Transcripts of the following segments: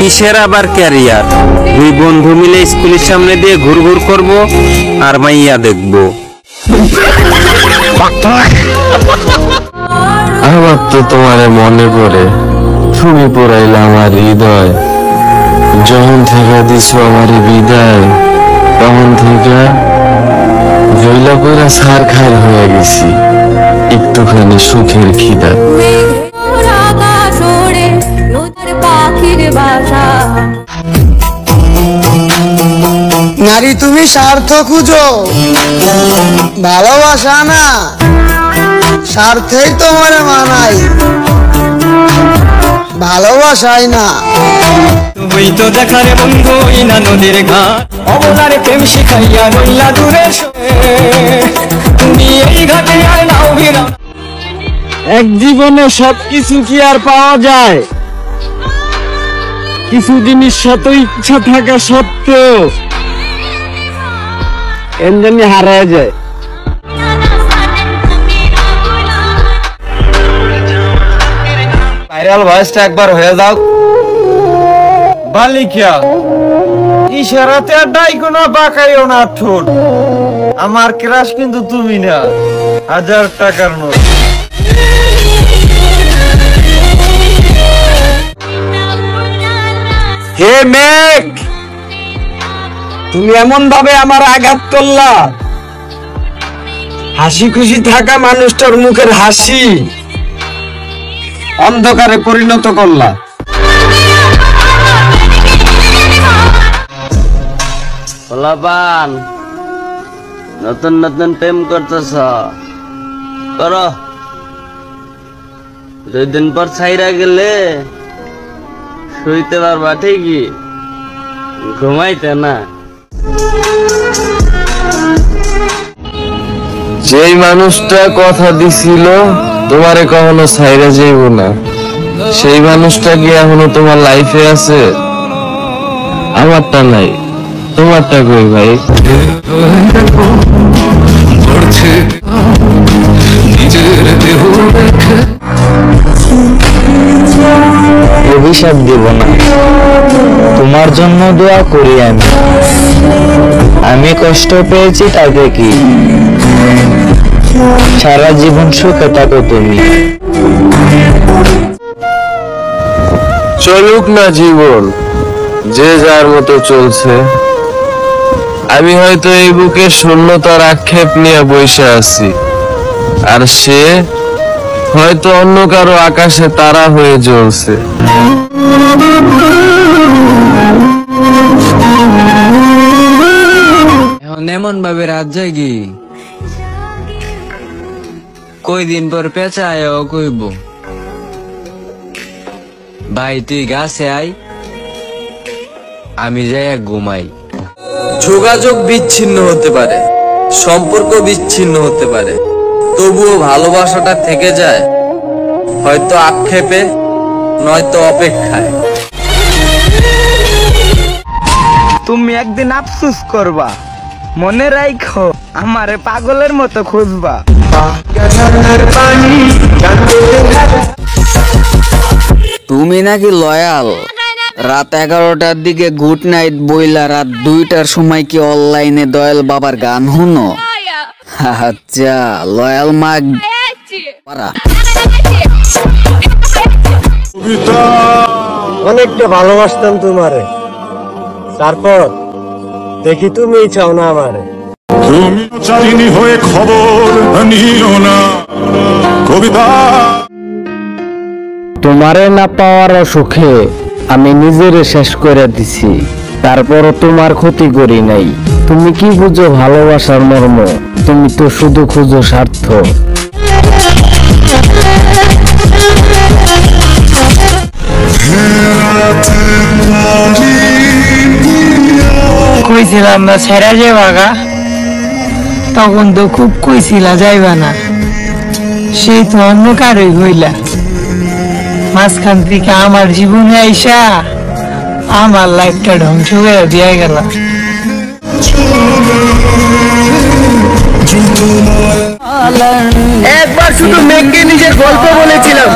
কিসের আবার ক্যারিয়ার? দুই বন্ধু মিলে স্কুলের সামনে দিয়ে ঘুরঘুর করব আর মাইয়া দেখবো। আমার তো তোমারে মনে পড়ে, তুমি পড়াইলে আমার হৃদয়। যখন থেকে দিছো আমার বিদায়, তখন থেকে জৈলা পড়া সার খার হয়ে গেছি, একটুখানি সুখের খিদা। নারী তুমি স্বার্থ খুঁজো, ভালোবাসা না স্বার্থেই তোমার মানাই, ভালোবাসাই না। তুই তো দেখারে বন্ধু না নদীর ঘাট, অবলারে প্রেম শিখাইয়া রইলা দূরে তুমি এই ঘাটে আর নাও ভিড়া। এক জীবনে সবকিছু কি আর পাওয়া যায়? কিছু জিনিস শত ইচ্ছা থাকা সত্ত্বেও এমনি হারায় যায়। ভাইরাল ভয়েসটা একবার হয়ে যাও। বালিকা ইশারাতে আর ডাইকো না, বাঁকাইও না ঠোঁট। আমার ক্রাশ কিন্তু তুমি না, 1000 টাকার নোট। হে মেঘ, তুমি এমন ভাবে আমার আঘাত করলা, হাসি খুশি থাকা মানুষটার মুখের হাসি অন্ধকারে পরিণত করলা। পোলাপান নতুন নতুন প্রেম করতেছ, করো। 2 দিন পর ছাইরা গেলে শুইতে পারবা ঠিকই, ঘুমাইতে না। যেই মানুষটা কথা দিছিল তোমারে কখনো ছাইরা যাইব না, সেই মানুষটা কি এখনো তোমার লাইফে আছে? আমারটা নাই, তোমারটা কই ভাই? অভিশাপ দেব না, তোমার জন্য দোয়া করি আমি কষ্ট পেয়েছি তাতে কি, সারা জীবন সুখে থাকো তুমি। চলুক না জীবন, যে যার মতো চলছে। আমি হয়তো এই বুকের শূন্যতার আক্ষেপ নিয়ে বসে আছি, আর সে হয়তো অন্য কারো আকাশে তারা হয়ে জ্বলছে। এখন এমন ভাবে রাত জাগি, কয়দিন পর পেঁচায় কইব ভাই তুই গাছে আয়, আমি যাই ঘুমাই। যোগাযোগ বিচ্ছিন্ন হতে পারে, সম্পর্ক বিচ্ছিন্ন হতে পারে, তবুও ভালোবাসাটা থেকে যায়, হয়তো আক্ষেপে নয়তো অপেক্ষায়। তুমি একদিন আফসোস করবা, মনে রাখো আমারে পাগলের মতো খুঁজবা। তুমি নাকি লয়াল, রাত 11টার দিকে গুড নাইট বইলা রাত 2টার সময় কি অনলাইনে দয়াল বাবার গান শুনো? আচ্ছা, লয়াল মাগ অনেকটা ভালোবাসতাম তোমারে, তারপর দেখি তুমি চাও না আমারে। তুমি চারিনি হয়ে খবর নিও না। কবিতা তোমারে না পাওয়ার সুখে আমি নিজেরে শেষ করে দিছি, তারপরও তোমার ক্ষতি করি নাই। তুমি কি বুঝো ভালোবাসার মর্ম? তুমি তো শুধু খুঁজো স্বার্থ। কইছিলাম না ছেড়ে যে বাগা, তখন তো খুব কইছিলা যাইবা না, সেই তো অন্য কারই হইলা। মাঝখান থেকে আমার জীবনে আইসা আমার লাইফটা ধ্বংস করে দিয়া গেল। একবার শুধু মেঘকে নিজের গল্প বলেছিলাম,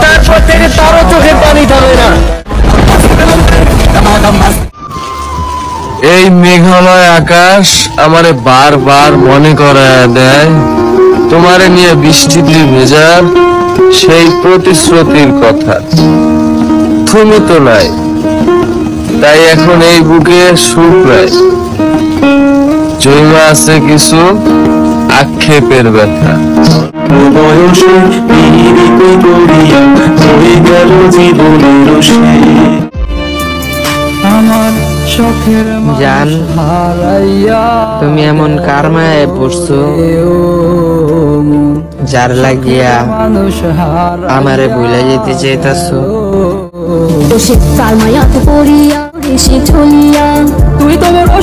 তারপর থেকে দেখে তারও চোখের পানি থামে না। এই মেঘালয় আকাশ আমারে বারবার মনে করায় দেয় তোমারে নিয়ে বৃষ্টিতে ভেজার সেই প্রতিশ্রুতির কথা। তুমি তো নাই, তাই এখন এই বুকে সুখ নাই, জৈমা আছে কিছু আক্ষেপের ব্যথা। জান, তুমি এমন কার মায়ায় পড়ছো যার লাগিয়া আমারে ভুলে যেতে চাইতাছো? তো সে তার মায়াতে পড়িয়া রেসে চলিয়া তুই তো বড়